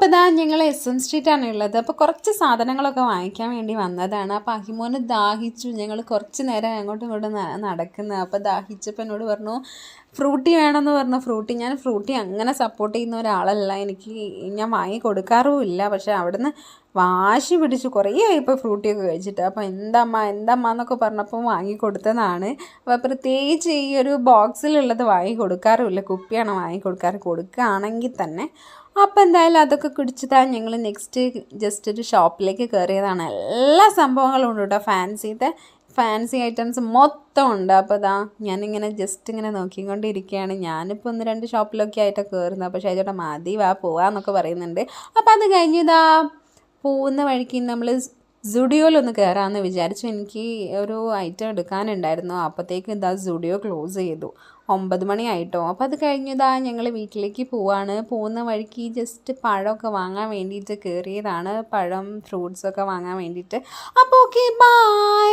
അപ്പോൾ ഇതാ ഞങ്ങൾ SM സ്ട്രീറ്റാണ് ഉള്ളത്. അപ്പോൾ കുറച്ച് സാധനങ്ങളൊക്കെ വാങ്ങിക്കാൻ വേണ്ടി വന്നതാണ്. അപ്പോൾ അഹിമോന് ദാഹിച്ചു. ഞങ്ങൾ കുറച്ച് നേരം അങ്ങോട്ടും ഇങ്ങോട്ടും നടക്കുന്നത്. അപ്പോൾ ദാഹിച്ചപ്പോൾ എന്നോട് പറഞ്ഞു ഫ്രൂട്ടി വേണമെന്ന് പറഞ്ഞു. ഞാൻ ഫ്രൂട്ടി അങ്ങനെ സപ്പോർട്ട് ചെയ്യുന്ന ഒരാളല്ല, ഞാൻ വാങ്ങി കൊടുക്കാറുമില്ല. പക്ഷേ അവിടുന്ന് വാശി പിടിച്ചു കുറേ ആയിപ്പോൾ ഫ്രൂട്ടിയൊക്കെ കഴിച്ചിട്ട്. അപ്പോൾ എന്തമ്മ എന്നൊക്കെ പറഞ്ഞപ്പോൾ വാങ്ങി കൊടുത്തതാണ്. അപ്പോൾ പ്രത്യേകിച്ച് ഈ ഒരു ബോക്സിലുള്ളത് വാങ്ങി കൊടുക്കാറുമില്ല, കുപ്പിയാണ് വാങ്ങി കൊടുക്കുകയാണെങ്കിൽ തന്നെ. അപ്പോൾ എന്തായാലും അതൊക്കെ കുടിച്ചിട്ടാ ഞങ്ങൾ നെക്സ്റ്റ് ജസ്റ്റ് ഒരു ഷോപ്പിലേക്ക് കയറിയതാണ്. എല്ലാ സംഭവങ്ങളും ഉണ്ട് കേട്ടോ, ഫാൻസി ഐറ്റംസ് മൊത്തം ഉണ്ട്. അപ്പോൾ ഇതാ ഞാനിങ്ങനെ ജസ്റ്റ് ഇങ്ങനെ നോക്കിക്കൊണ്ടിരിക്കുകയാണ്. ഞാനിപ്പോൾ 1-2 ഷോപ്പിലൊക്കെ ആയിട്ടാണ് കയറുന്നത്. അപ്പോൾ ഷൈജേട്ടാ മതി വാ പോവാന്നൊക്കെ പറയുന്നുണ്ട്. അപ്പോൾ അത് കഴിഞ്ഞ് ഇതാ പോകുന്ന വഴിക്ക് നമ്മൾ സുഡിയോയിലൊന്ന് കയറാമെന്ന് വിചാരിച്ചു. എനിക്ക് ഒരു ഐറ്റം എടുക്കാനുണ്ടായിരുന്നു. അപ്പോഴത്തേക്ക് ഇതാ സുഡിയോ ക്ലോസ് ചെയ്തു. 9 മണി ആയിട്ടോ. അപ്പോൾ അത് കഴിഞ്ഞതാ ഞങ്ങൾ വീട്ടിലേക്ക് പോവാണ്. പോകുന്ന വഴിക്ക് ജസ്റ്റ് പഴമൊക്കെ വാങ്ങാൻ വേണ്ടിയിട്ട് കയറിയതാണ്, പഴം ഫ്രൂട്ട്സൊക്കെ വാങ്ങാൻ വേണ്ടിയിട്ട്. അപ്പോൾ ഓക്കെ, ബൈ.